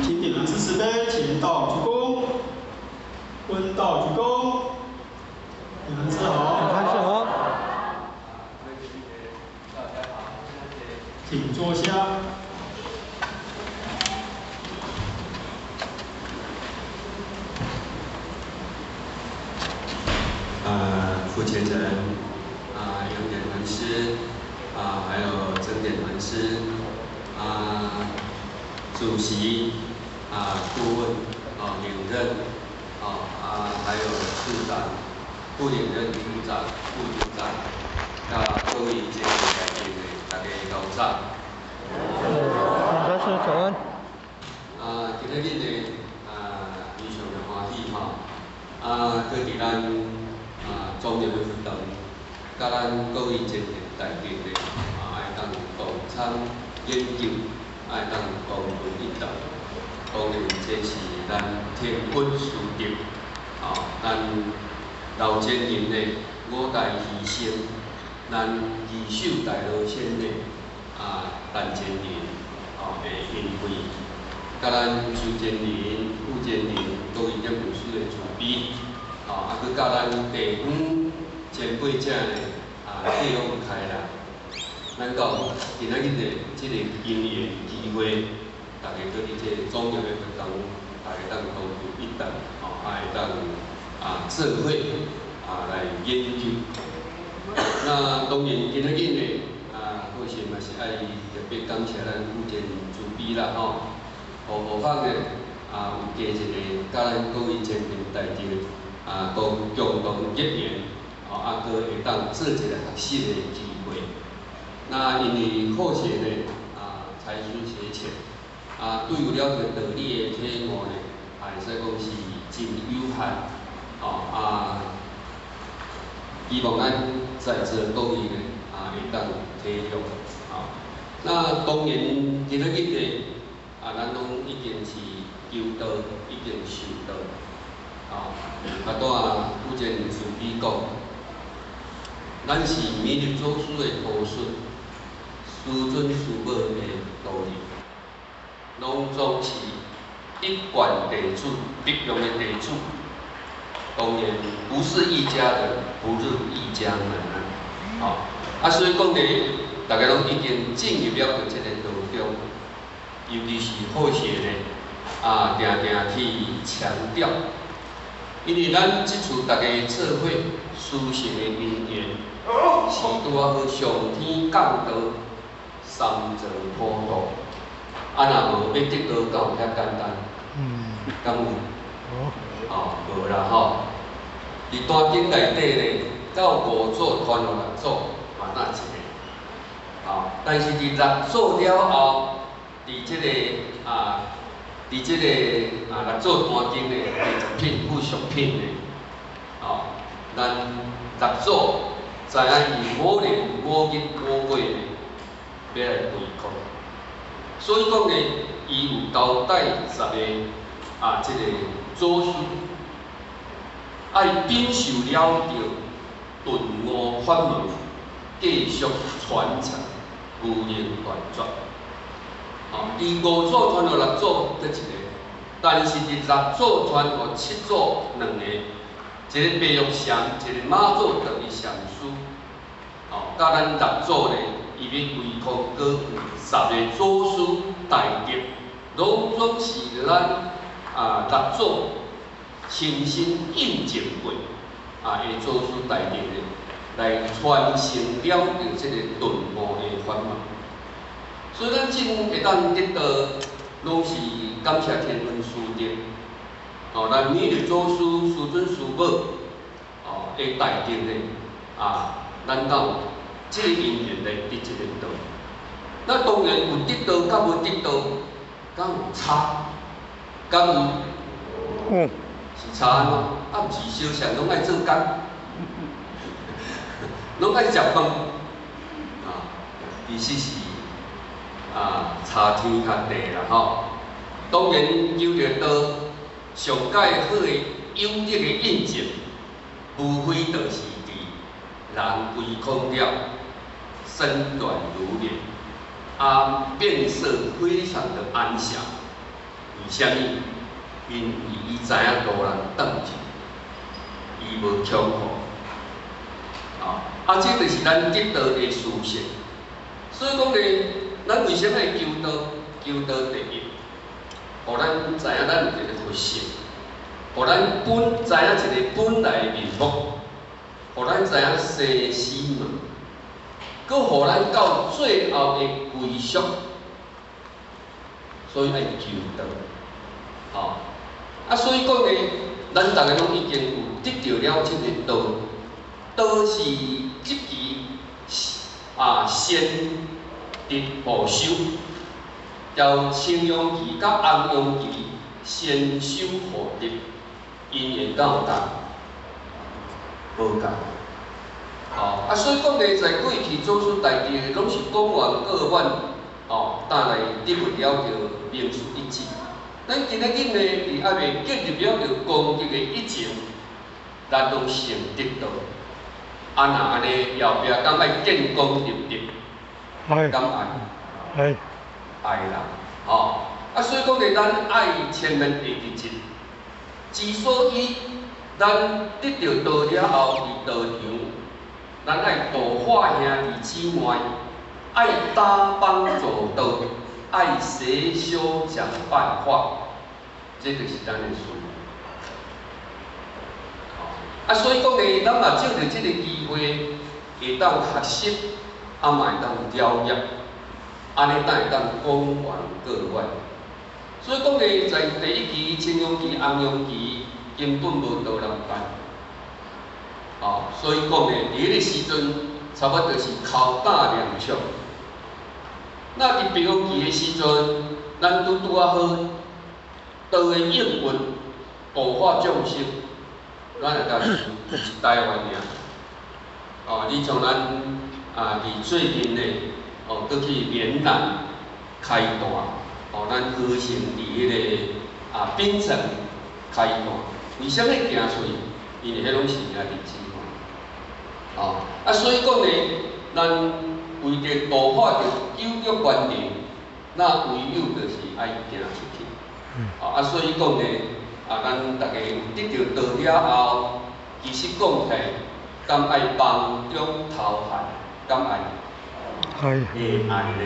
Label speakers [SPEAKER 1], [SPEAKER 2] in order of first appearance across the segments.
[SPEAKER 1] 请你们支持杯前到鞠躬，温到鞠躬，你们自好。
[SPEAKER 2] 开始好。
[SPEAKER 1] 请坐下。
[SPEAKER 3] 负责人永典文师还有曾典文师主席顾问领任还有处长、副领任处长、副组长，各位这个来宾的大家早早。
[SPEAKER 2] 开始早安。
[SPEAKER 3] 今日呢非常的欢喜搁伫咱中央的活动，甲咱各位前辈大家呢爱当共参研究，爱当共同运动。当然，这是咱天本事业，咱老前人的五代牺牲，咱义守大路线的陈前人的恩惠，甲咱周前人、副前人各位业务师的慈悲，佮甲咱地方前辈者的地方开朗，咱讲今仔日的这个因缘机会。大家搁伫这重要的活动，大家当共同一道，会当社会来研究。那当然今仔日呢，或是嘛是爱特别感谢咱福建主编啦，何况呢有加一个甲咱各位前辈大家共同结缘，搁会当做一个学习的机会。那因为课程呢才疏学浅。对有了解道理的题目呢，会使讲是真有限，希望咱在座各位呢，会当体谅，那当然今仔日呢，咱拢已经是求道，已经受道，拄前慈悲讲，咱是弥勒祖师的徒孙，师尊师母的道理。拢总是一贯地主，必用的地主。当然，不是一家人，不入一家门所以讲呢，大家拢已经进入了这个道中，尤其是好些呢，定去强调，因为咱即次大家做伙修行的因缘，是拄好上天降道，三藏普渡。若无要得到到遐简单，敢有？无啦伫大经内底呢，到五祖传落六祖，嘛那一个。但是伫六祖了后，伫即个六祖坛经的第10品附属品的，咱六祖知影以五年五日5月要来对抗。所以讲呢，伊有交代10个这个祖师，爱秉受了着顿悟法门，继续传承，无人断绝。伫五祖传落六祖得一个，但是伫六祖传落7祖2个，一个白玉禅，一个马祖特别禅师。甲咱六祖呢，伊要对抗过有10个祖师大德，拢总是咱六祖亲身印证过的祖师大德呢，来传承了着这个顿悟的法门。所以咱真会当得到，拢是感谢天恩师德，咱弥勒祖师、师尊、师母的大德呢，咱到这个因缘来得这个道。那当然有得到，甲无得到，敢有差？敢有？是差安怎？毋是相像，拢爱做工，拢爱食饭，其实是差天较地啦当然有着到上界好的优质的印证，无非就是伫人归空了，身软如莲，面色非常的安详。为虾米？因为伊知影路人等住，伊无恐怖。这就是咱得道的事实。所以讲咧，咱为什么会求道？求道第一，互咱知影咱有一个佛性，互咱知影一个本来的面目，互咱知影生死门，佮互咱到最后的归宿。所以爱求道，所以讲咧，咱大家拢已经有得到了这个道，道是积极先得后修，要青阳期甲红阳期先修后得，因缘敢有同？无同。所以讲咧，在过去做出代志的，拢是讲完各万，但来得不了着名数一致。咱今仔日呢，伫还未建立了着功德的以前，咱拢先得道。若安尼，后壁敢爱建功立德，敢爱？爱啦，所以讲咧，咱爱千万会日子。之所以咱得到道了后，伫道场，咱爱度化兄弟姊妹，爱搭帮助道，爱洗小讲办法，这就是咱的事。所以讲咧，咱嘛借着这个机会，会当学习，嘛会当了解，安尼才会当讲完各外。所以讲咧，在第一期、青阳期、红阳期，根本无道人办。所以讲咧，伫迄个时阵，差不多是口打两枪。那伫白阳期的时阵，咱拄好，道的应运，度化众生。咱会甲是台湾尔，你像咱伫最近呢，搁去闽南开单，咱高雄伫迄个槟城开单，为什么行出去？因为迄拢是兄弟姊妹，所以讲呢，咱为着度化着九族关联，那唯有就是爱行出去，所以讲呢。咱大家有得到道了后，其实讲起，敢爱帮中偷汉，敢爱？会爱咧。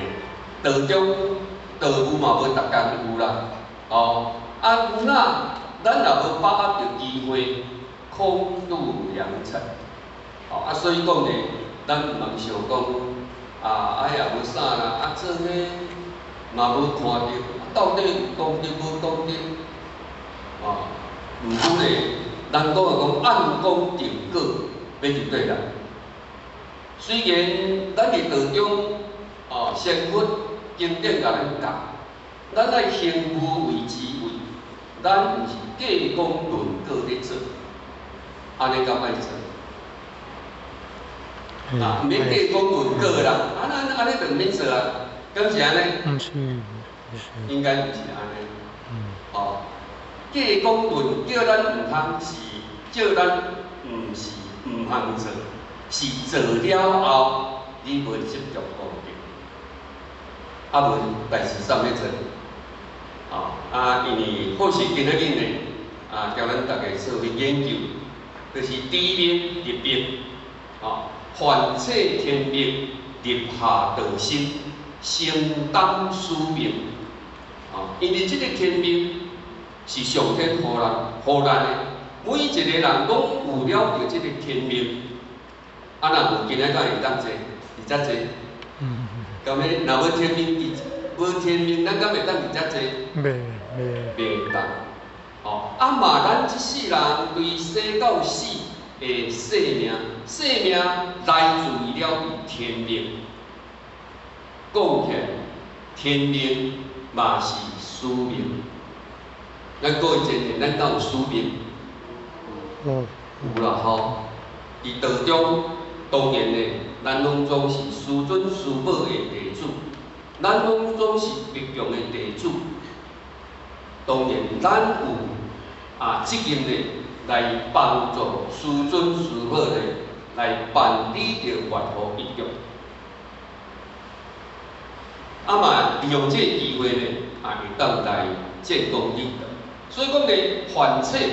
[SPEAKER 3] 道中道务嘛无逐工有啦，有哪咱若无把握着机会，空度良辰。所以讲咧，咱毋通想讲，也无啥啦，做伙嘛无看到，到底有功德无功德？毋过咧，人讲按功定果，要就对啦。虽然咱伫道中，先佛经典甲咱教，咱爱行无为之为，咱毋是计功论果咧做，安尼敢爱做？毋免计功论果啦，安尼就毋免做啊，敢是安尼？毋是，应该毋是安尼。计功论叫咱毋通是，叫咱毋是毋通做，是做了后，你无执着功德，无代志啥物做？因为或许今仔日呢，叫咱大家做伙研究，就是知命立命，凡彻天命，立下道心，承担使命，因为这个天命。是上天予咱的，每一个人拢有了着这个天命，若无今仔敢会当做，而遮做？咁样，若无天命，无天命，咱敢会当而遮做？袂当。嘛，咱一世人对生到死的生命来自于了天命。讲起来，天命嘛是使命。咱各位前面，咱敢有使命？有啦吼。伫道中，当然呢，咱拢总是师尊师宝的弟子，咱拢总是密强的弟子。当然，咱有责任呢，来帮助师尊师宝呢，来办理着愿福一局。嘛，利用这个机会呢。会当来建功立德。所以讲咧，凡切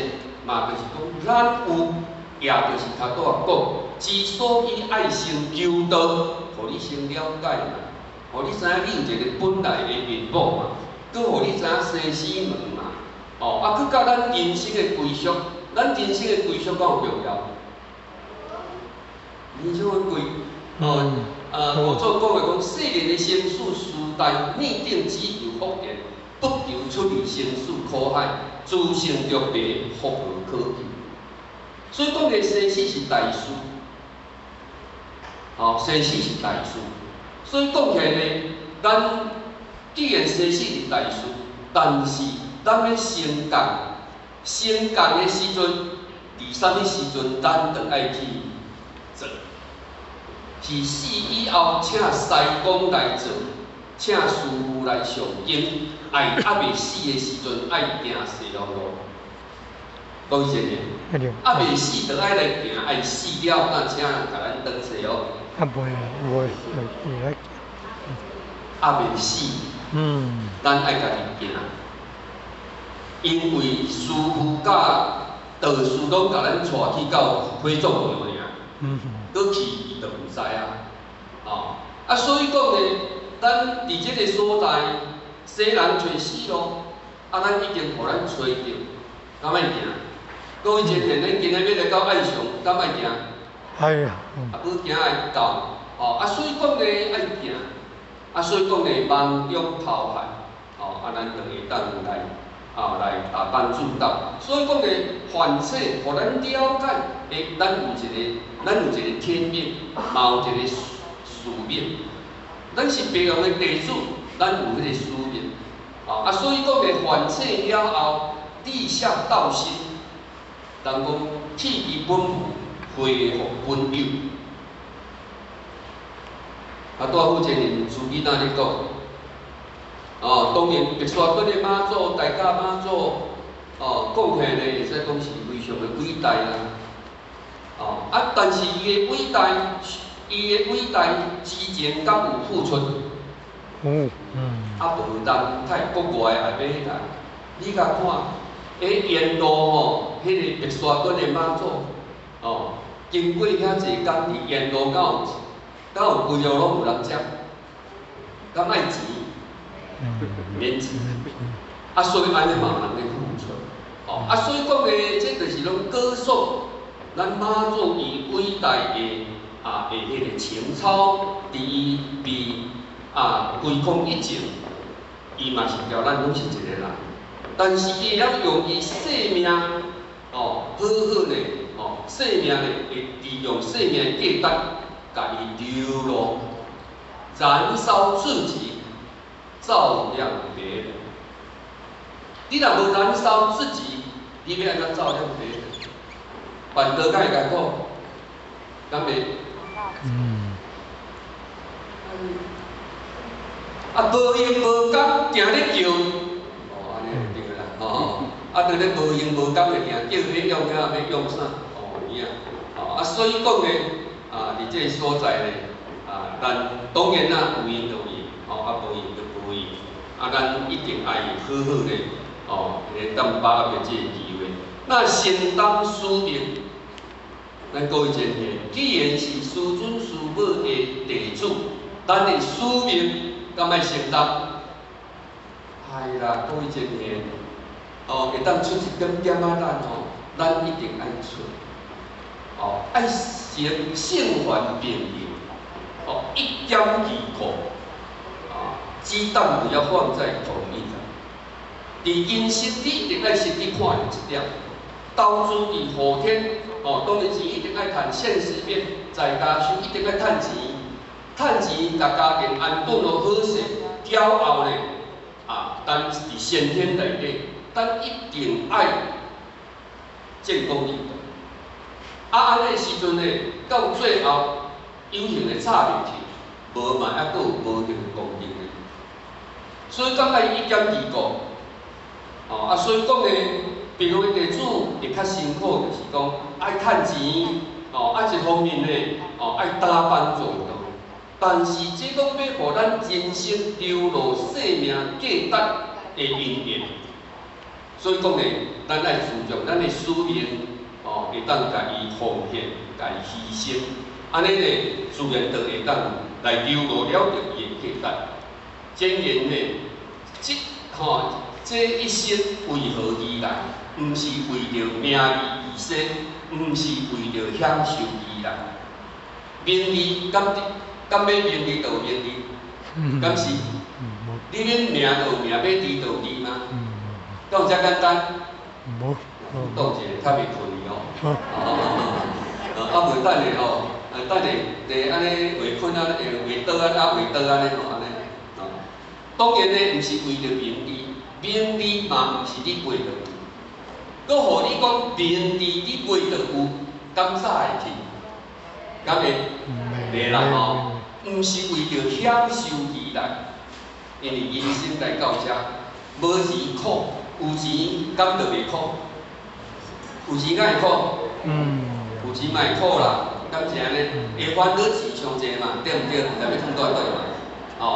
[SPEAKER 3] 嘛，就是讲咱有，也就是头拄仔讲，之所以爱先求道，互你先了解嘛，互你知影你有一个本来的面目嘛，佮互你知影生死门嘛，哦，啊，佮甲咱人生的归宿，咱人生的归宿敢有重要？人生的归，古早讲的讲，世人的生死事代，命定只有福缘，不求出离生死苦海，自性着白，福无可求。所以讲的生死是大事，生死是大事。所以讲起来呢，咱既然生死是大事，但是咱要成功，成功的时阵，伫啥物时阵，咱就爱去做。是死以后，请师公来做，请师父来上经，爱未死的时阵，爱行西路路。讲真诶，未死就爱来行，爱死了，那请人甲咱当西路。
[SPEAKER 2] 袂来。
[SPEAKER 3] 未死，咱爱家己行，因为师父甲道士拢甲咱带去到火葬场尔，搁去伊就毋知啊。所以讲咧，咱伫即个所在，西人找死路，咱已经互咱找着，敢爱行？各位前天，咱今日要来到爱上，敢爱行？
[SPEAKER 2] 哎呀，
[SPEAKER 3] 要行爱到，所以讲咧爱行，所以讲咧梦中偷害，咱就会当来。来帮助到，所以讲咧，凡切，互咱了解，咱有一个天命，嘛有一个使命。咱是白羊的地主，咱有迄个使命。所以讲咧，凡切了后，立下道心，人讲弃其本分，恢复本有。拄仔好前年自己那咧讲。当然，白沙屯的妈祖、大甲妈祖，讲起来会使讲是非常的伟大啦。但是伊的伟大之前敢有付出？无人太国外也买来，你甲看，沿路迄个白沙屯的妈祖，经过遐济工伫沿路敢有规路拢有人接，敢爱钱？免钱，所以安尼嘛人咧付出，所以讲咧，这就是拢歌颂咱妈祖伊伟大的迄个情操，伫伊为归空一境，伊嘛是叫咱拢是一个人，但是伊会用伊生命，好好咧，生命咧会利用生命的价值，甲伊流露，燃烧自己。照亮别人，你若无燃烧自己，你要安怎照亮别人？板德该讲讲，敢袂？无用无感，行咧叫，安尼就对啦，对咧无用无感的行，叫要用啥要用啥，伊所以讲咧，伫这个所在咧，咱当然啦，有因就有因，无因就。咱一定爱好好咧，来当把握这个机会。那承担使命，咱各位前辈，既然是师尊师母的地主，咱的使命敢爱承担？系啦，各位前辈，会当出一点点仔咱咱一定爱出，爱成圣还朋友，一点二个。鸡蛋不要放在同一个，伫因身体一定爱身体看有一点，投资伫后天，当然是一定爱赚现实面，在家属一定爱赚钱，赚钱甲家庭安顿落好势，骄傲咧，但是伫先天内底，咱一定爱建功立德。安尼时阵咧，到最后有形的插入去，无嘛还佫有无形的功能。所以讲爱一点二个，所以讲咧，比如地主会较辛苦，就是讲爱趁钱，一方面咧，爱打扮做到，但是这拢要互咱人生流露生命价值，因缘。所以讲呢，咱爱注重咱的使命，会当家己奉献、家己牺牲，安尼呢，自然就会当来流露了着伊的价值。显然呢，这一生为何而来？毋是为着名利而生，毋是为着享受而来。名利敢要名利就有名利，敢是？你免名就有名，要利就有利吗？敢有遮简单？
[SPEAKER 2] 无。
[SPEAKER 3] 倒一个，较袂困去哦。袂等下吼，等下第安尼画困啊，画倒啊，画倒安尼吼，安尼。当然呢，毋是为着名利，名利嘛毋是你过着有。搁互你讲名利你过着有，敢早会去？敢会？袂啦吼，毋是为着享受而来，因为人生来到遮，无钱苦，有钱敢就袂苦。有钱敢会苦？有钱嘛会苦啦，敢是安尼？会烦恼钱上济嘛，对毋对？但要通倒对嘛？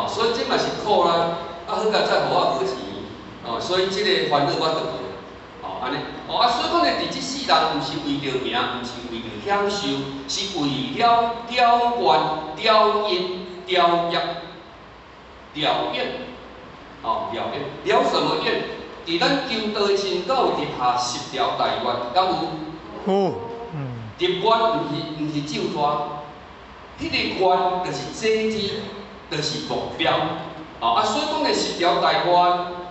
[SPEAKER 3] 所以这嘛是苦啦。好甲再互我无钱，所以这个烦恼我就无，安尼。所以讲呢，伫即世人毋是为着名，毋是为着享受，是为了了愿、了因、了业、了愿，了愿。了什么愿？伫咱求道的时候，有立下10条大愿，敢有？
[SPEAKER 2] 有。
[SPEAKER 3] 立愿毋是咒大，迄个愿就是祭天，就是目标。所以讲呢，10条大愿，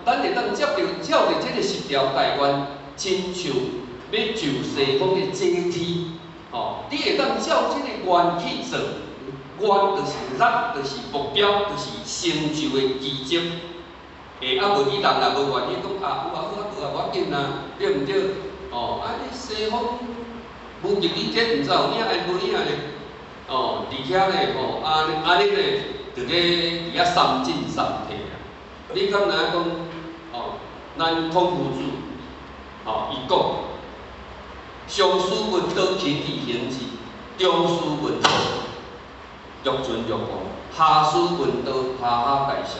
[SPEAKER 3] 咱会当照着这个10条大愿，亲像要就西方的祭天，你会当照这个愿去做，愿就是力，就是目标，就是成就的基础。无你人若无愿意讲有好无要紧啦，对毋对？你西方武力理解毋知有影无影咧？伫遐咧安尼咧。就咧伫遐三进三退啊！你敢若讲咱孔夫子伊讲，上师闻道，勤以行之；中师闻道，欲存欲亡；下师闻道，哈哈大笑。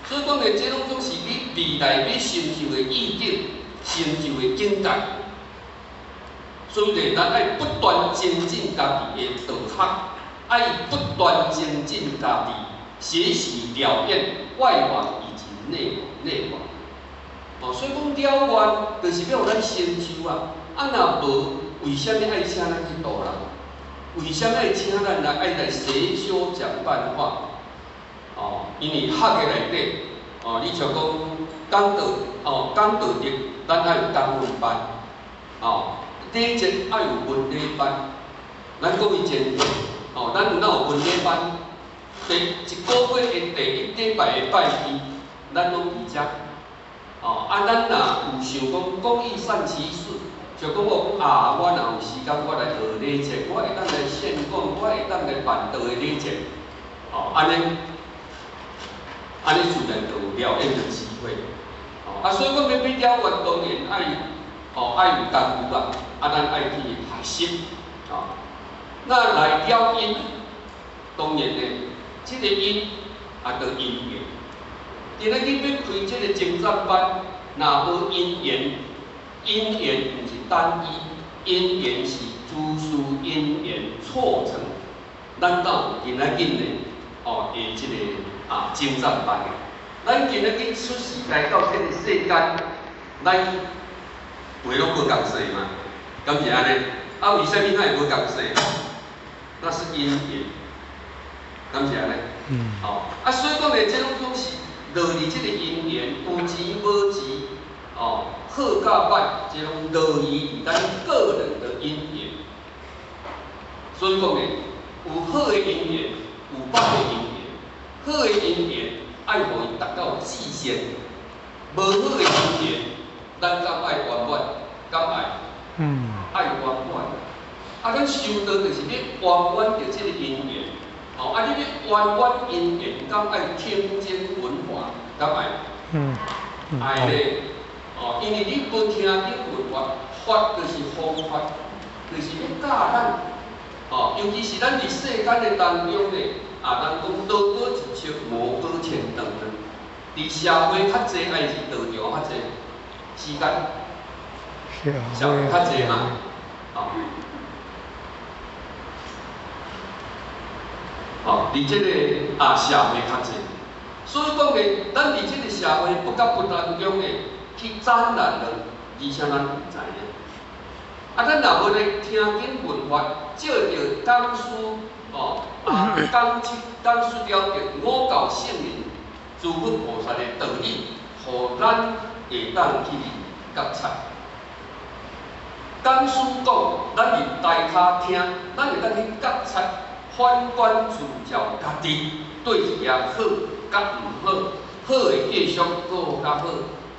[SPEAKER 3] 所以讲咧，这拢总是你未来要成就的意境，成就的境界。所以咧，咱爱不断精进家己的道学。爱不断精进家己，学习了愿外望以及内望。所以讲了愿，就是要咱成就啊。若无，为什么爱请咱去度人？为什么爱请咱来学修讲办法？因为学的内底，你像讲讲道德，咱爱有讲文班，礼节爱有文礼班，咱讲以前。咱有文礼班，一个月的第1礼拜的拜一，咱拢伫遮。咱若有想讲公益善其事，就讲我若有时间，我来学礼节，我会当来献讲，我会当来办道的礼节。安尼自然就有了演的机会。所以讲要了愿，当然爱有功夫啦，咱爱去学习。那来了因，当然呢，这个因也着因缘。今仔日要开这个精湛班，若无因缘，因缘毋是单一，因缘是诸事因缘错成。咱到今仔日呢，的这个精湛班，咱今仔日出世来到这个世间，咱话拢无共说嘛，敢是安尼？为什么咱会无共说？那是因缘，敢是安尼？所以讲咧，这种总是落伫这个因缘，有钱无钱，好甲歹，这种落于咱个人的因缘。所以讲咧，有好的因缘，有歹的因缘。好的因缘爱互伊达到极限，无好的因缘，咱敢爱圆满，敢爱？爱圆满。咱修道就是要圆满着这个因缘，你要圆满因缘，敢爱听经闻法，敢爱？爱咧，因为你不听经闻法，法就是方法，就是要教咱，尤其是咱伫世间的当中咧，人讲道高一尺，魔高千丈呢。伫社会较济爱是道场较济时间，社会较济嘛，伫即个社会较济，所以讲咧，咱伫即个社会不得不当中咧去展览人，而且咱唔知影。咱若无咧听经闻法，照着讲师讲师了着五教圣人、诸佛菩萨的道理，互咱会当去觉察。讲师讲，咱伫台骹听，咱会当去觉察。反观自照家己，对也好，甲唔好，好的继续过较好，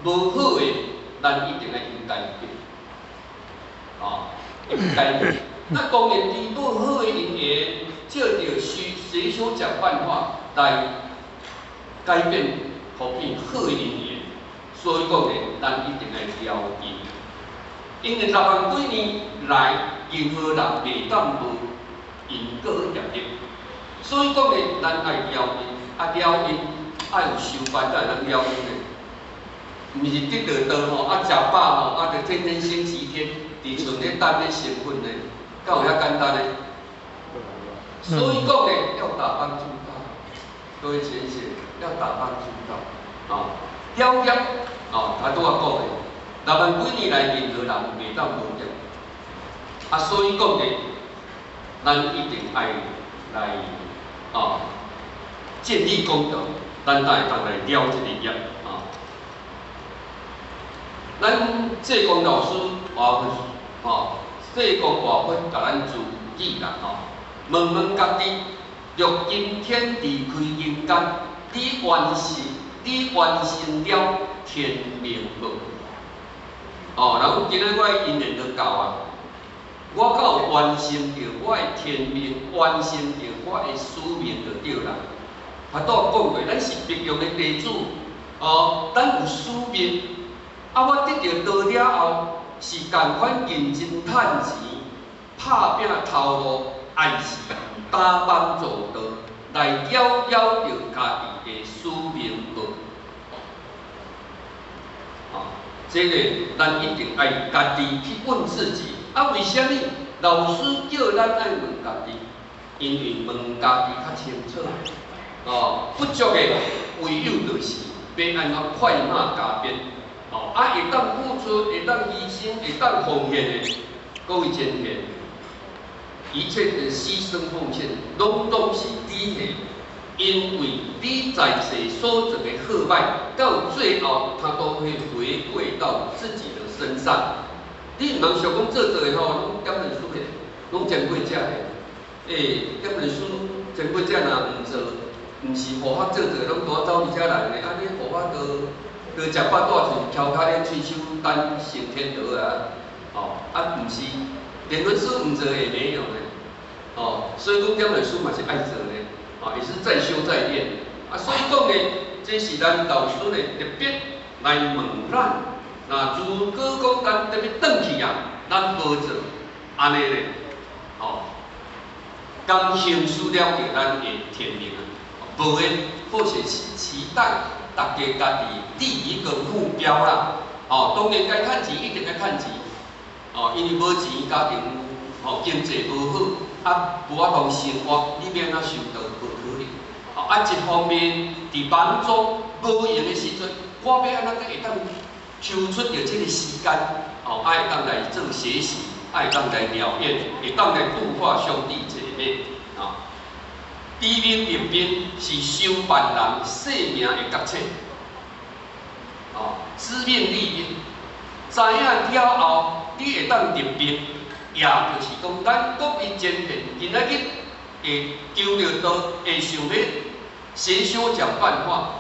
[SPEAKER 3] 无好的咱一定要应该变，应该变。那当然，伫无好的因缘，照着随小食办法来改变，互变好的因缘。所以讲咧，咱一定要了因，因为台湾几年来，任何人袂当无。因果业力，所以讲咧，咱爱了因，了因爱有修办，才会当了因咧。毋是得着道食饱就天天升西天，伫厝咧等咧成分咧，敢有遐简单咧？所以讲咧，要打帮助道，各位先生要打帮助道，了业，他拄仔讲咧，台湾几年来任何人袂当无业，所以讲咧。咱一定爱来建立功德，咱才会当来了这个业咱济公老师话济公话分甲咱注意啦问问家己，若今天离开人间，你完成了天命无？然今仔我的因缘就到啊。我敢有完成着我的天命，完成着我的使命就对啦。拄仔讲过，咱是密用的弟子，咱有使命，我得到道了后，是共款认真趁钱，拍拼头路，爱是打帮助道，来了着家己的使命路。这个咱一定爱家己去问自己。为什么老师叫咱爱问家己？因为问家己较清楚。不足的唯有就是要安怎快马加鞭。会当付出、会当牺牲、会当奉献的，各位前辈，一切的牺牲奉献，拢是你的，因为你在世所做的好歹，到最后它都会回归到自己的身上。你毋通想讲做的拢点本书的，拢前辈者的，点本书前辈者若毋做，毋是互法做的，拢拄走伫遮来的，你互法都食饱大嘴，翘脚咧吹手等成天得啊！毋是连本书毋做也没有呢，所以讲点本书嘛是爱做的，也是再修再练，所以讲呢，这是咱老师呢特别来问咱。那如果讲咱特别转去咱无做，安尼咧，刚行事了解咱的天命无诶，或许是期待大家家己立一个目标啦。当然该趁钱一定该趁钱，因为无钱家庭经济无好，无法度生活，你免哪想到无可能。一方面伫忙中无闲的时阵，我要安怎会当？抽出着这个时间，爱当来做学习，爱当来疗愈，会当来度化兄弟姐妹。知命入命是修办人生命的觉醒。知命立命，知影了后，你会当入命，也就是讲，咱国民前辈今仔日会求着到，会想要写小讲办法，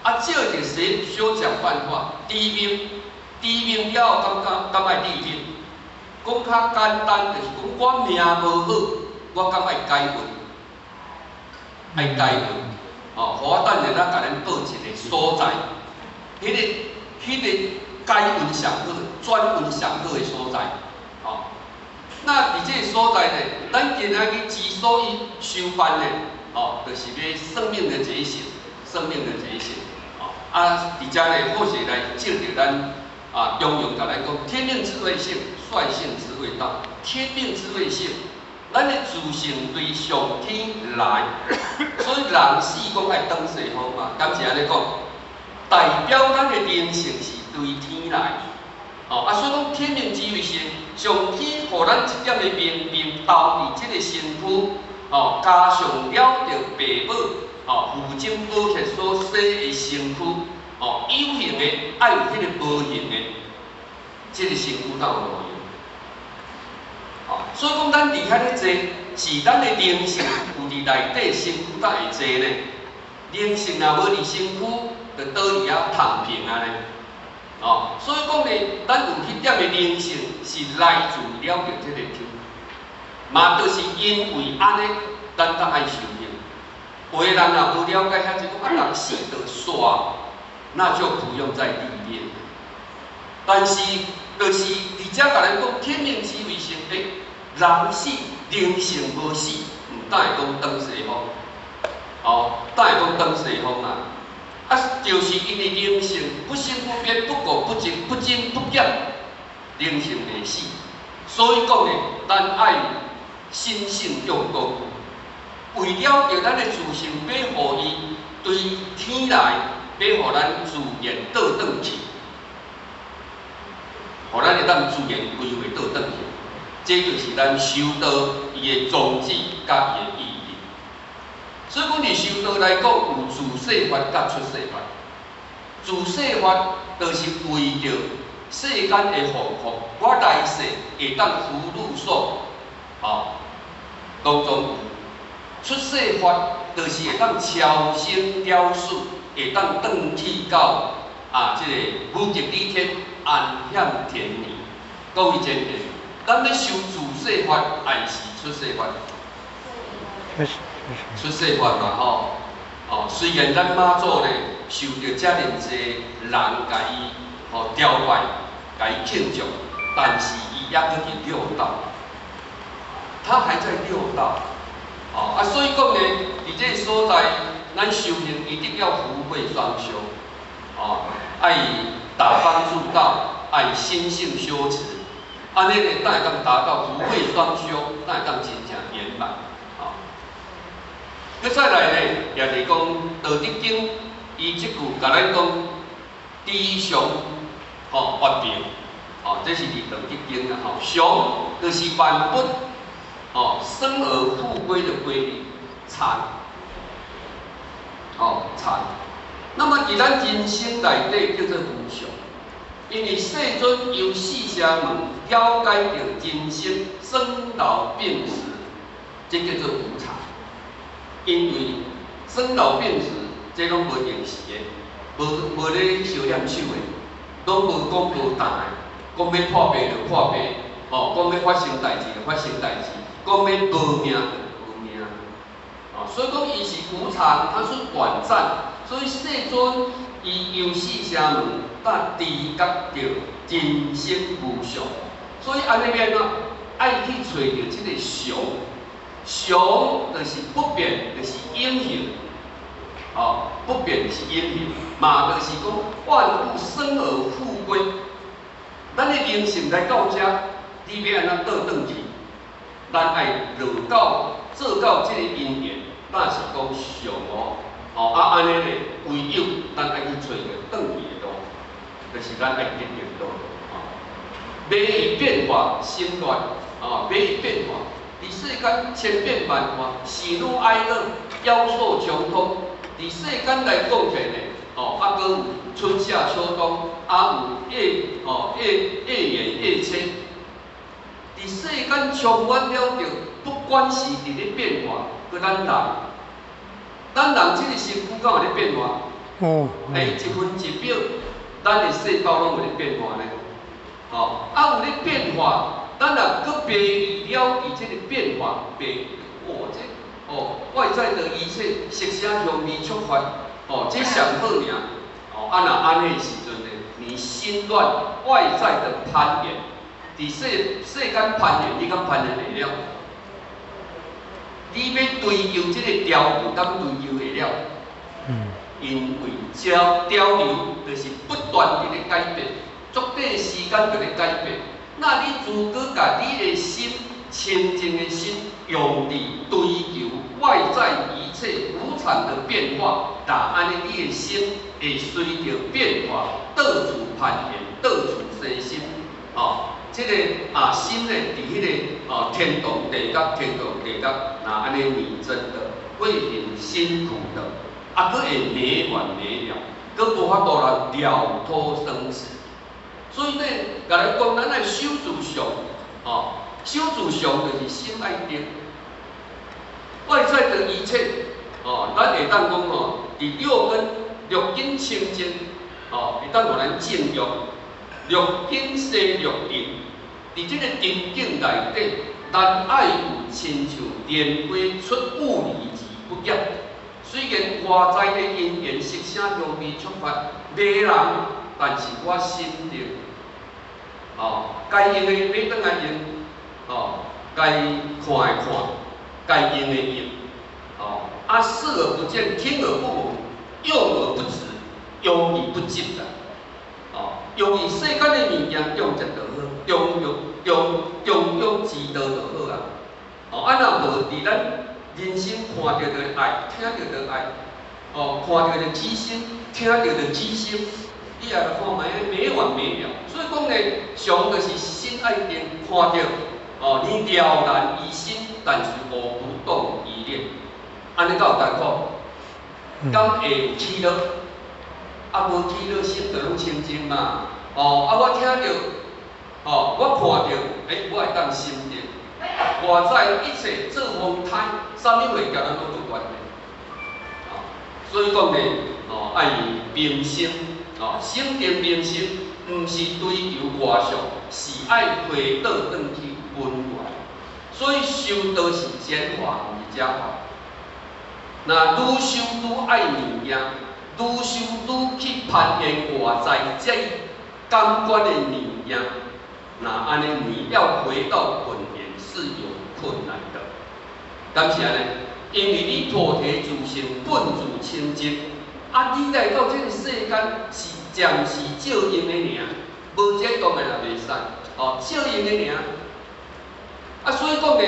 [SPEAKER 3] 照着写小讲办法，知命了后，敢爱立命？讲较简单，就是讲我命无好，我敢爱改运，爱改运，互我等下甲咱报一个所在，迄个改运上好、转运上好的所在，那伫这个所在呢，咱今仔日之所以修办呢，就是要生命的觉醒，生命的觉醒。啊，伫遮呢，或许来借着咱中庸甲咱讲，天命之谓性，率性之谓道。天命之谓性，咱的自性对上天来，所以人死讲爱转西方嘛，敢是安尼讲，代表咱的灵性是对天来。所以讲天命之谓性，上天互咱一点的命命投伫这个身躯，加上了着爸母，父精宝血所生的身躯，有形的爱有迄个无形的，这个身躯才有路用。所以讲咱离开咧坐，是咱的灵性有伫内底，身躯才会坐呢。灵性若无伫身躯，就倒伫遐躺平啊呢。所以讲呢，咱有迄点的灵性是来自了着这个天，嘛就是因为安尼，咱才爱修行。有的人若无了解遐一个人死就煞，那就不用再历练。但是，就是伫遮甲咱讲天命之谓性，人死灵性无死，当会讲转西方，当会讲转西方啊。就是因为灵性不生不灭、不垢不净、不增不减，灵性袂死。所以讲呢，咱爱心性用功，为了着咱的自性，要互伊对天来，要互咱自然倒转去，互咱会当自然规划倒转去。这就是咱修道伊的宗旨甲伊的意义。所以讲，伫修道来讲，有自世法甲出世法。自世法就是为着世间的祸福，我来世会当福禄寿，当中有。出世法就是会当超生了死，会当转去到这个无极理天，安享天年。讲伊真个，咱要修自世法，还是出世法？出世法嘛，虽然咱妈祖呢受到遮尔济人甲伊雕拜，甲伊庆祝，但是伊也搁伫六道，他还在六道，所以讲呢，伫这个所在，咱修行一定要福慧双修，爱打帮助道，爱心性修持，安尼呢，才会当达到福慧双修，才会当真正圆满。再来呢，也是讲《道德经》，伊即句甲咱讲知常发明，这是伫《道德经》啊，常就是万物生而复归的规律，禅，禅。那么伫咱人生内底叫做无常，因为世尊由四声门了解着人生生老病死，这叫做无常。因为生老病死，这拢无定时的，无咧小念手的，拢无讲无淡的。讲要破病就破病，讲要发生代志就发生代志，讲要无命就无命。所以讲伊是无常，它是短暂。所以世尊伊由四声门，但知觉着人生无常。所以安尼变啊，爱去找着这个常。常就是不变，就是因形，不变是因形，嘛就是讲万物生而复归。咱的灵性来到遮，你要安怎倒转去？咱爱落到做到这个因缘，那是讲常安尼呢，唯有咱爱去找着转去的路，就是咱爱定定路。未以变化心乱，未以变化。伫世间千变万化，喜怒哀乐，夭寿穷通。伫世间来讲起呢，搁有春夏秋冬，有夜圆夜缺。伫世间充满了着，不管是伫咧变化，搁咱人即个身躯敢有咧变化？一分一秒，咱的细胞拢有咧变化呢。有咧变化。咱若搁背了伊即个变化，外在的一切色声香味触法，这上好尔。若安尼时阵呢，你心乱，外在的攀缘，伫世间攀缘，你敢攀缘会了？你要追求即个条，有敢追求会了？因为潮流就是不断地咧改变，足短时间就咧改变。那你如果甲你的心清净的心用力追求外在一切无常的变化，那安尼你的心会随着变化到处攀岩，到处生心。这个心呢，伫迄个天动地觉，天动地觉，那安尼拟真的，会很辛苦的，佫会没完没了，佫无法度来了脱生死。所以呢，甲咱讲，咱爱守住相，守住相就是心爱定。外在的一切，咱会当讲伫六根清净，会当互咱净用。六根生六定，伫这个定境内底，咱爱有亲像莲花出雾里而不业。虽然外在的因缘色声香味触法迷人，但是我心定。该用的要转来用，该看的看，该用的用，视而不见，听而不闻，用而不止，用而不尽啦。用伊世间的物件用则就好，用知道就好啊。啊若无伫咱人生看到的爱，听到的爱，看到的知心，听到的知心，你也来看卖没完没了。所以讲呢，上就是心爱定，看到你了然于心，但是无不动于念，安尼才有艰苦，敢会有起落？无起落心就拢清净嘛。我听到，我看到，我会当心定。外在一切做风态，啥物会甲咱拢有关系。所以讲呢，爱明心，心定明心，毋是追求外相，是爱回倒转去本源。所以修道是简化，毋是假化。那愈修愈爱物件。愈修愈去攀岩外在这感官的物件，那安尼你要回到本源是有困难的。感谢呢，因为你菩提自性本自清净，你来到这个世间是暂时照应的尔，无这当然也袂使，照应的尔。所以讲呢，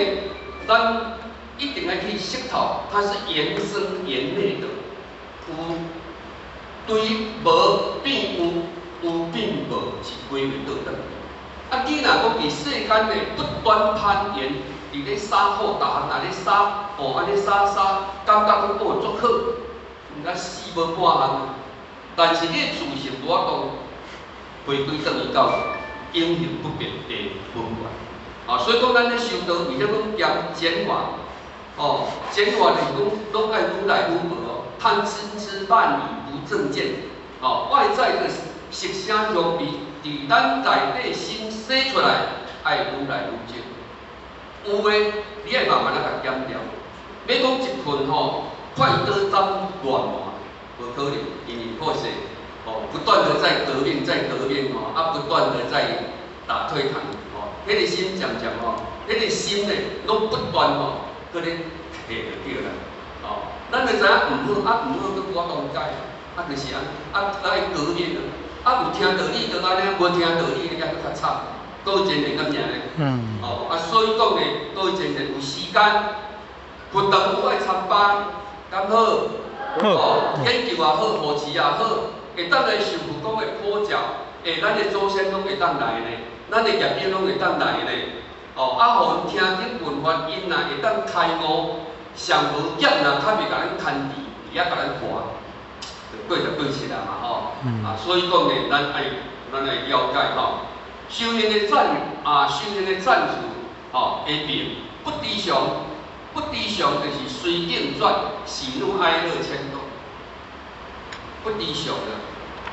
[SPEAKER 3] 咱一定要去识透，它是缘生缘灭的，对无变有，有变无，是归为倒转。你若讲伫世间的不断攀岩，伫咧杀好大项，咧杀，安尼杀，感觉讲足好，毋敢死无半项。但是你的自性无法度回归转去到因缘不变的本源。所以讲咱咧修道，而且讲讲简化，简化就是讲拢爱愈来愈无，贪嗔慢疑。正见，外在的色声香味，伫咱内底心生出来，爱愈来愈少。有诶，你爱慢慢甲减掉。要讲一份快刀斩乱麻，无可能，因为破势，不断的在革命，不断的在打退堂，迄个心渐渐迄个心呢，拢不断搁咧摕着对啦，咱就知影毋好，毋好搁我当解。就是爱革命有听道理就安尼，无听道理你还佫较惨，搁有前人咁尔所以讲呢，搁有前人有时间，活动有爱参班，敢好？研究也好，护持也好，会当来受佛讲的普教，咱的祖先拢会当来呢，咱的业因拢会当来呢。互因听经闻法，因若会当开悟，上无业若较袂甲咱牵制，也甲咱破。过就过去啦嘛所以讲呢，咱爱了解修行的赞词下面不离常，不离常就是随境转，喜怒哀乐牵动，不离常的，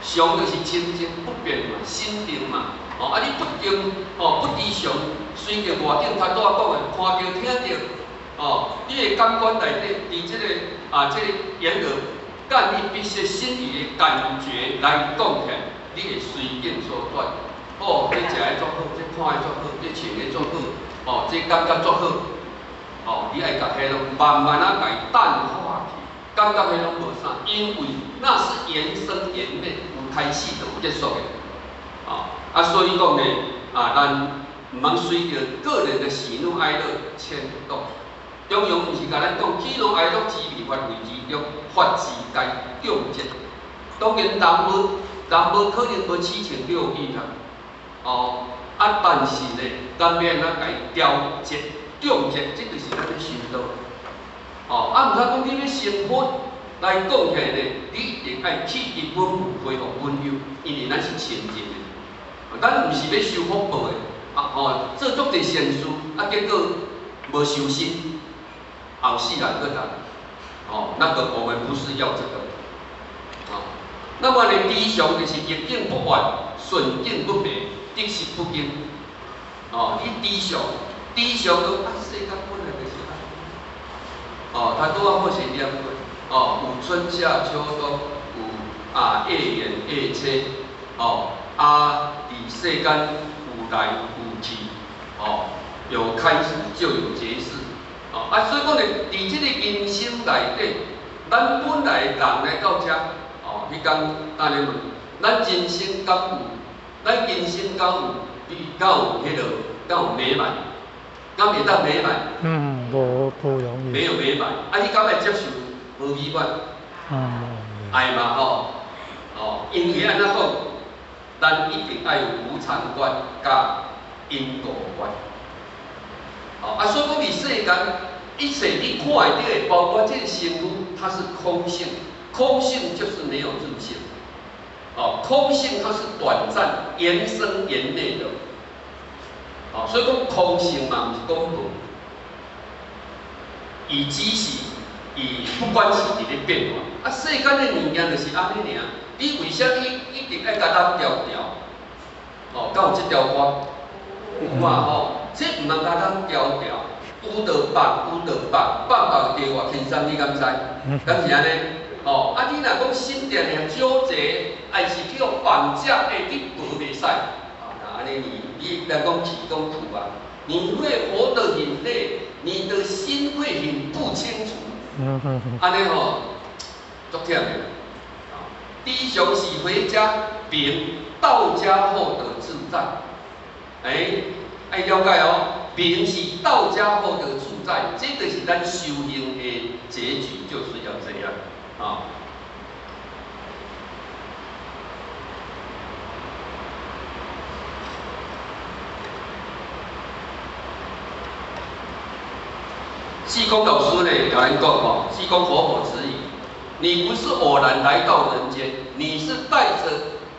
[SPEAKER 3] 常就是清净不变嘛，心定嘛，你不定不离常，随着外境他拄仔讲的，看到听到，你的感官内底，伫这个言语。但你必须心里的感觉来讲起，你会随境所转。这食的足好，这看的足好，这穿的足好，这感觉足好。你爱甲迄落慢慢甲伊淡化去，感觉迄拢无啥，因为那是缘生缘灭，有开始就有结束的，所以讲呢，咱唔通随着个人的喜怒哀乐牵动，中庸毋是甲咱讲喜怒哀乐之未发为之乐，发之该用节。当然，人无可能无七情六欲啦，但是呢，咱要安怎来调节、调节，这就是咱的修道。毋通讲你要成佛来讲起来呢，你一定爱去一本恢复温柔，因为咱是清净的，咱毋是要修福报的，做足侪善事，结果无修心，后世人个人，那个我们不是要这个，那么呢，理想就是逆境不坏，顺境不灭，得失不惊，你理想讲世间本来就是安，他拄啊好是念过，有春夏秋冬，有夜圆夜切，伫世间有来有去，有开始就有结束，所以讲呢，伫这个人生内底，咱本来人来到遮。迄讲，安尼问，咱人生敢有？咱人生敢有迄落，敢有美满？敢会当美满？
[SPEAKER 2] 不容易。
[SPEAKER 3] 没有美满，你敢会接受无美满？爱嘛因为安怎讲，咱一定爱有无常观甲因果观。所以讲伫世间，一切你看会到的，包括这个生物，它是空性。空性就是没有自性，空性它是短暂、缘生缘灭的，所以讲空性嘛，毋是讲无，伊只是伊不管是伫咧变化，世间的物件就是安尼尔，你为啥一定爱甲咱调调？敢有这条歌？有嘛这毋通甲咱调调，有就放，有就放，放就对我轻松，你敢知？敢是安尼？你若讲心定定纠结，还是去互绑架，你无袂使。安尼你来讲起讲苦你会活得很累，你的心会很不清楚。安尼足忝的。理想是回家平，到家后的自在。爱了解平是到家后的自在，这个是咱修行的结局，就是要这样。济公老师呢，有人讲济公活佛指引，你不是偶然来到人间，你是带着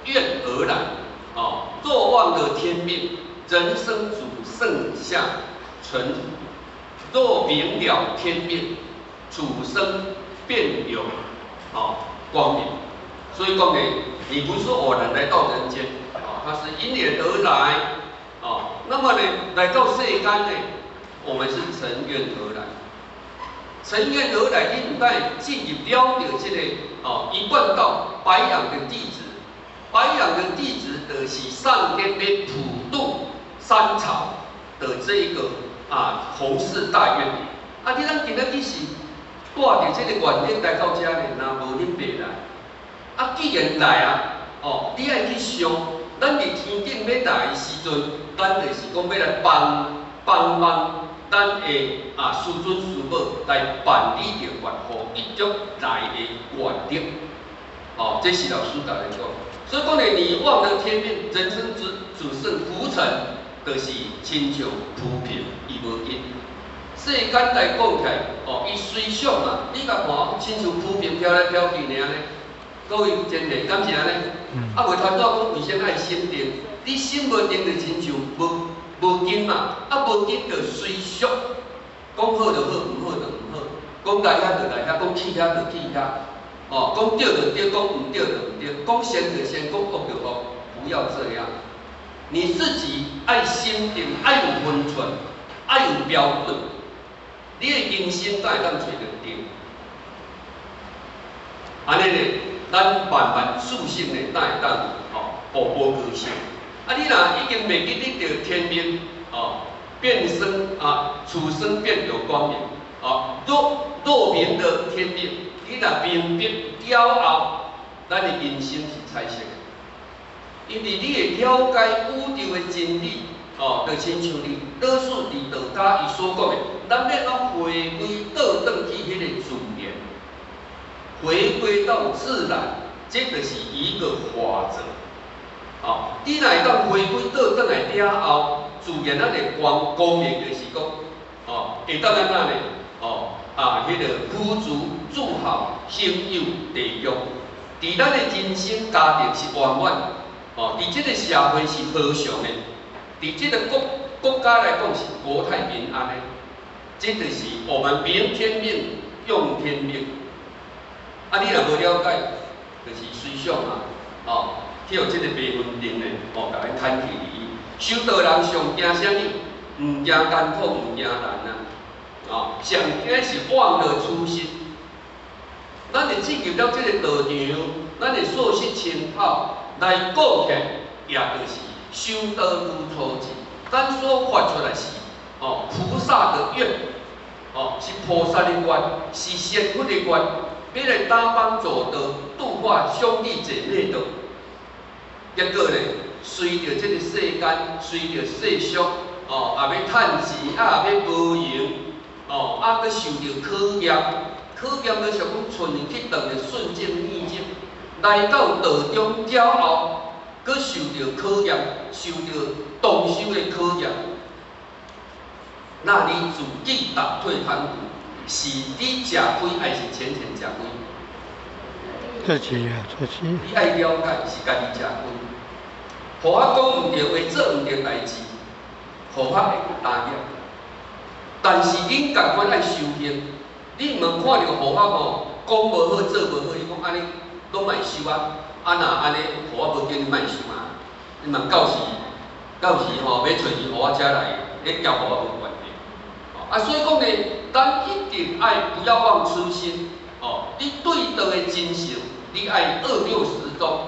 [SPEAKER 3] 愿而来，若忘了天命，人生主剩下存；若明了天命，主生便有光明。所以讲呢，你不是偶然来到人间，它是因缘而来，那么呢，来到世间呢，我们是乘愿而来。乘愿而来，你在进入了这个一贯道白羊的弟子，白羊的弟子就是上天要普渡三朝的这一个弘誓大愿。你咱今仔日是带着这个愿力来到这呢，若无恁袂来。既然来你爱去想，咱伫天顶要来的时阵，咱就是讲要来帮咱的师尊师母来办理着愿，互一足来的愿力。这是老师甲咱讲。所以讲呢，你忘了天命，人生只剩浮尘，就是亲像浮萍，伊无因。世间来讲起来，伊随想嘛，你甲看，亲像浮萍飘来飘去尔呢。各位真诶，敢是安尼？袂头早讲，为啥爱心定？你心无定，就亲像无紧嘛，无紧就随俗，讲好就好，唔好就唔好，讲来遐就来遐，讲去遐就去遐，讲对就对，讲唔对就唔对，讲善就善，讲恶就恶，不要这样。你自己爱心定，爱有分寸，爱有标准，你的人生才会当找着定。安尼呢，咱慢慢自信的才会当步步高升。你若已经袂记得着天命变生处生便有光明若明的天命，你你若明白了后，咱的人生是彩色的。因为你会了解宇宙的真理，就亲像你老师伫道家伊所讲的，咱要怎回归倒转去迄个自然，回归到自然，这就是一个法则。你若会当回归倒转来了后，自然咱的光明就是讲，会当安怎呢？迄个富足、祝孝、享有、地狱，伫咱的人生家庭是圆满。伫即个社会是和祥的，伫即个国家来讲是国泰民安的，这就是我们明天命，用天命。你若无了解，就是随想去互即个白云顶的，甲咱牵去离。修道人上惊啥物？毋惊艰苦，毋惊难上惊是忘了初心。咱会进入了即个道场，咱会素食清泡。来过起，也就是修道如初级。咱所发出来是菩萨的愿，是菩萨的愿，是仙佛的愿，要来打帮助道，度化兄弟姐妹道。结果呢，随着这个世间，随着世俗，也要趁钱，也要无用，搁受着考验，考验就像讲存去当的顺境逆境。来到道中了后，佮受到考验，受到动修的考验，那你自己踏退堂鼓，是你吃亏还是钱钱吃亏？
[SPEAKER 2] 自己啊，自己。
[SPEAKER 3] 你爱了解是家己吃亏，互我讲毋对话，做毋对代志，互我会答应。但是恁共款爱修行，你毋通看着互我讲无好，做无好，你讲安尼。拢卖收啊！若安尼，互我无叫你卖收啊！你嘛到时要找伊，互我遮来，你交互我无关系。所以讲呢，咱一定爱不要忘初心。你对道的精神，你爱2、6、10中，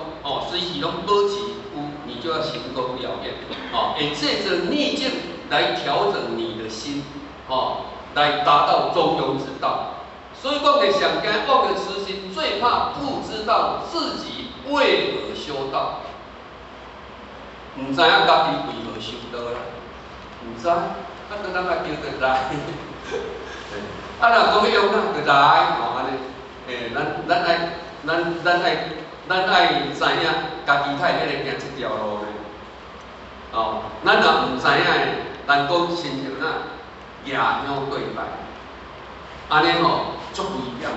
[SPEAKER 3] 随时拢保持有，你就要行功了愿。会借着逆境来调整你的心，来达到中庸之道。所以讲，上惊忘了初心，最怕不知道自己为何修道，唔知影家己为何修道啦，唔知，当咱来叫佢来，若讲用咱就来，安尼，咱爱知影家己太会行这条路咧，咱若唔知影的，咱讲亲像野鸟对白，安尼足危险的，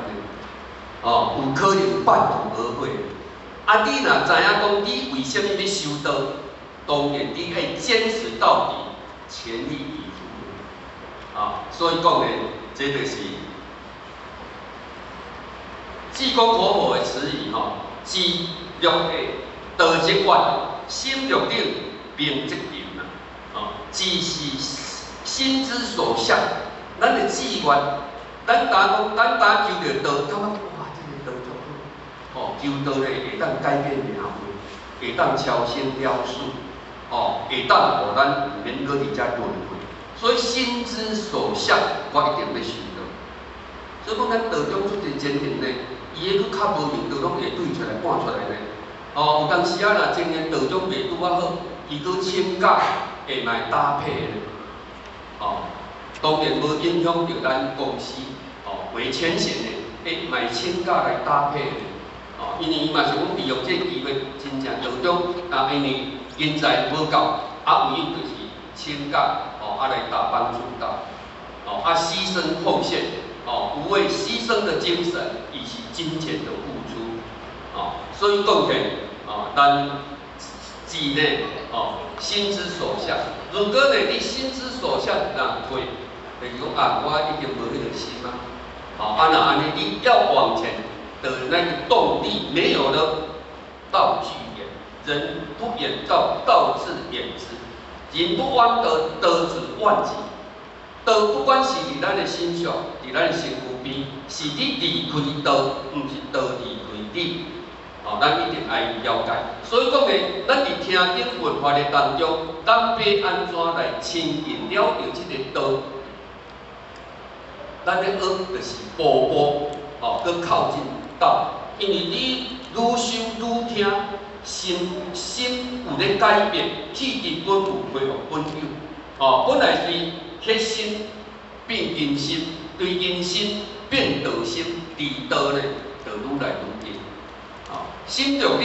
[SPEAKER 3] 有可能半途而废。你若知影讲你为什么要修道，当然你爱坚持到底，全力以赴。所以讲呢，这就是济公活佛的词语知略下，道即愿，心略定，病即病知是心之所向，咱的志愿。咱打求着道，感觉哇，这个道足好，求道咧会当改变命运，会当超生了事，会当互咱毋免搁伫遮轮回。所以心之所向，我一定要修道。所以讲咱道中出一前提咧，伊个搁较无明道，拢会对出来搬出来咧。有当时若前年道中袂拄好，伊搁请假会来搭配咧。当然无影响到咱公司。为前线的，买请假来搭配的，因为伊嘛想讲利用这机会，真正道中因为人才无够，唯有就是请假，来打帮助道，牺牲奉献，无畏牺牲的精神，以及金钱的付出，所以讲起，咱志呢，心之所向。如果呢，你心之所向哪会？就是讲我已经无迄个心啊。那安尼你要往前的那个动力没有了，道具远，人不远道，道自远之。人不弯道，道自弯之。道不管是伫咱的心上，伫咱的身躯边，是你离开道，毋是道离开你。咱一定爱了解。所以讲呢，咱伫听经文化的当中，咱要安怎来亲近了着这个道？咱咧学就是步步哦，搁靠近道，因为你愈修愈听，心有咧改变，气质本有恢复本有。哦，本来是迄心变阴心，对阴心变道心，伫道呢就愈来愈近。哦，心着冷，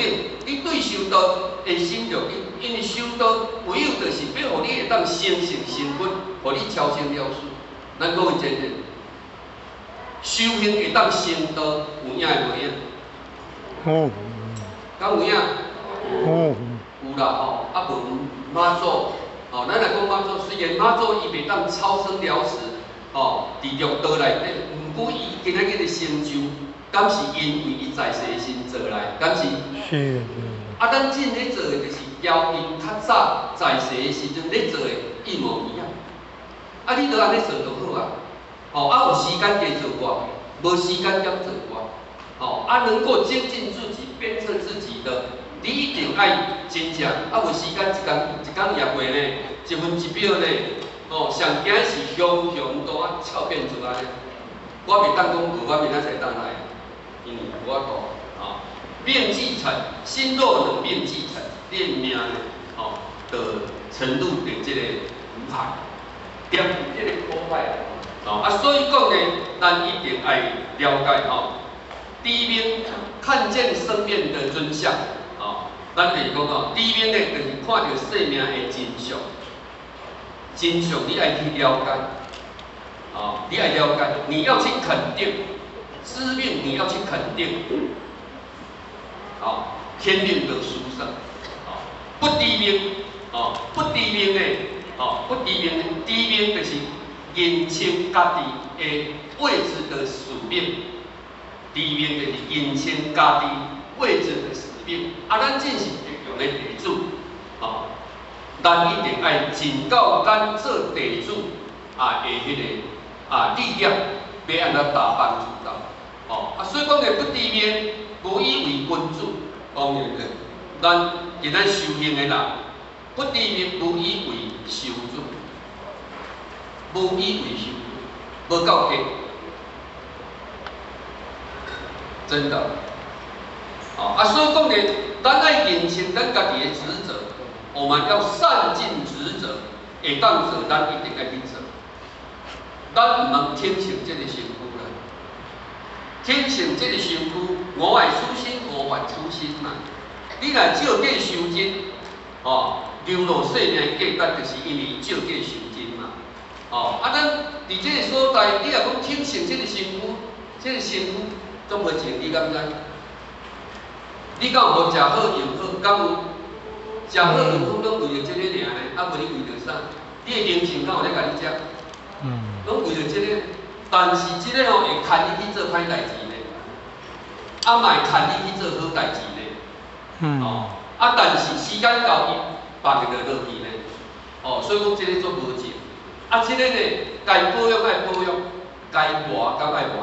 [SPEAKER 3] 你对修道会心着冷，因为修道唯有就是要互你会当生成成分，互你超生了事。咱讲真诶，修行会当成道，有影无影？
[SPEAKER 2] 哦，
[SPEAKER 3] 敢有影？
[SPEAKER 2] 哦，
[SPEAKER 3] 有啦吼，啊无妈祖，哦，咱来讲妈祖，虽然妈祖伊袂当超生了死，哦，伫六道内底，毋过伊今仔日的成就，敢是因为伊在世时做来，敢是？
[SPEAKER 2] 是。
[SPEAKER 3] 啊，咱真咧做的就是交因较早在世的时阵咧做的一模一样。啊，你著安尼做就好啊。哦，啊有时间加做我，无时间减做我。哦，啊能够精进自己，鞭策自己的。你一定爱真正，啊有时间一工也过呢，1分1秒呢，哦上惊是雄都啊翘变出来。我袂当讲无，我明仔载当来，因为无法度啊。练技成，心若能练技成，练命呢，哦的程度的这个无害，点这个破坏啊，所以讲呢，咱一定爱了解哦，第一面看见生命的真相。哦，咱就是讲哦，第一面呢，就是看到生命的真相，真相你爱去了解，哦，你爱了解，你要去肯定，知命你要去肯定，哦，天命的殊胜，哦，不知命，哦，不知命呢，哦，不知命，知命就是认清家己的位置的使命，知命就是认清家己位置的使命。啊，咱正是用的地主，哦，咱一定爱尽到咱做地主的迄个力量，要安怎打帮助到。哦，所以讲的不知命，无以为君主。讲的咱今咱修行的人，不知命无以为修准，无以为修准，无够格，真的。哦，所以讲呢，咱爱认清咱家己的职责，我们要善尽职责，会当做咱一定爱去做。咱唔能听从这个身躯啦，听从这个身躯，我爱初心，我还初心嘛。你若照计修真，哦，流落生命价值，就是因为照计修真嘛。哦，啊，咱伫这个所在，你若讲听从这个身躯，这个身躯总无情，你敢知？你敢有无食好用好？敢有食好用好拢为着这个尔呢？啊，无你为着啥？你的灵性敢有咧甲你食？拢为着这个，但是这个会牵你去做歹代志呢，啊，嘛会牵你去做好代志呢。哦，啊，但是时间到伊放就落去呢。哦，所以讲这个做无正。啊，这个呢，该保养爱保养，该活敢爱活。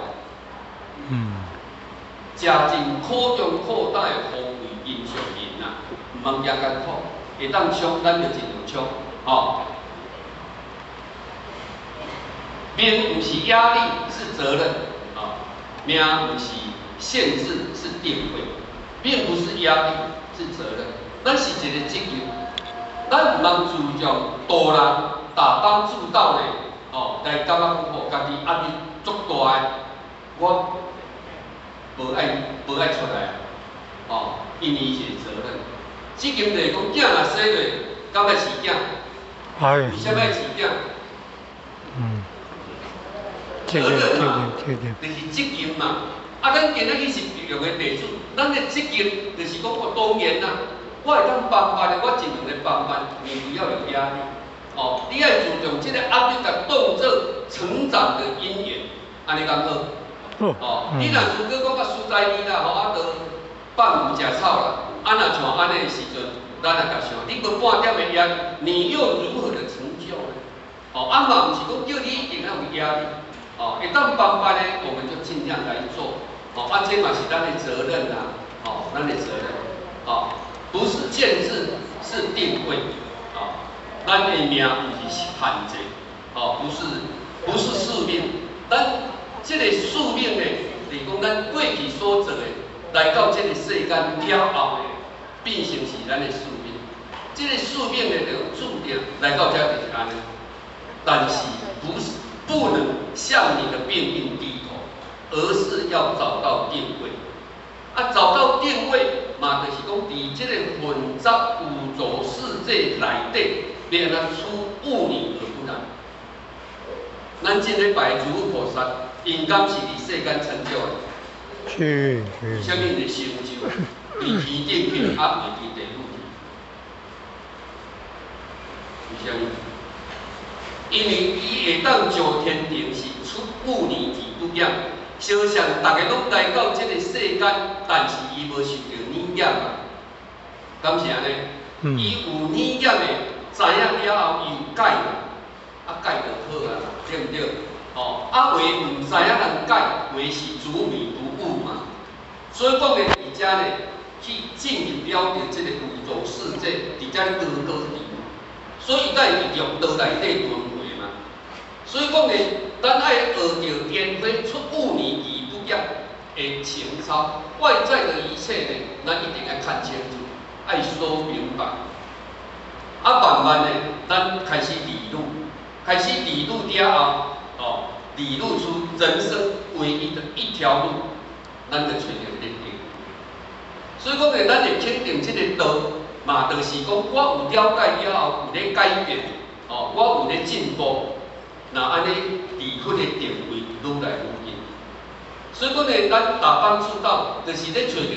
[SPEAKER 3] 食尽苦中苦大的风味因上人啊，唔通惊艰苦，会当冲咱就尽量冲，哦。命不是压力，是责任啊。命不是限制，是定位。命不是压力，是责任。咱是一个责任，咱唔通自重大人大帮助到呢，哦，来感觉讲哦，家己压力足大的，我无爱出来，哦，因为是责任。责任就是讲囝若生落，敢爱饲囝？为什么爱饲囝？责任嘛，就是责任嘛。啊，咱今仔日是用的地主，咱的责任就是讲，我当然啦，我会当帮办的，我尽量来帮办，你不要有压力。哦，你要注重这个压力，甲当作成长的因缘，安尼刚好。哦，你若如果讲较实在啲啦，吼，啊，就放牛食草啦，啊，若像安尼的时阵，咱来甲想，你无半点的压力，你又如何的成就呢？哦，啊嘛，毋是讲叫你一定要有压力。哦，一旦帮办呢，我们就尽量来做。哦，啊，这嘛是咱的责任啦。哦，咱的责任。哦，不是限制，是定位。哦，咱的命不是限制。哦，不是宿命。咱这个宿命呢，就是讲咱过去所做的，来到这个世间了后的，变成是咱的宿命。这个宿命呢，就注定来到这就是安尼。但是不能向你的命运低头，而是要找到定位。啊，找到定位嘛，就是讲伫这个混杂宇宙世界内底，要安怎处悟你而不染。咱这个拜诸菩萨，应该是伫世间成就的。
[SPEAKER 2] 是。
[SPEAKER 3] 啥物的成就？伫天顶去，啊，袂伫地府去。为啥物？因为伊会当上天庭是出污泥而不染。相信大家拢来到这个世间，但是伊无受到染染啊。敢是安尼？伊有染染的，知影了后伊改啦，啊改就好啊，对不对？哦，啊为唔知影人改，为是主迷不悟嘛。所以讲呢，伫遮呢，去进入了着这个宇宙世界，伫遮高高低。所以在入道内底轮回嘛。所以讲呢，咱爱学着颠飞出污泥而不染的情操，外在的一切呢，咱一定要看清楚，爱说明白。啊，慢慢呢，咱开始理路，开始理路了后，哦，理路出人生唯一的一条路，咱就找着定定。所以讲呢，咱会肯定这个道。嘛，就是讲，我有了解了后，有咧改变，哦，我有咧进步，那安尼离婚的定位愈来愈近。所以讲呢，咱大班出道，就是咧找着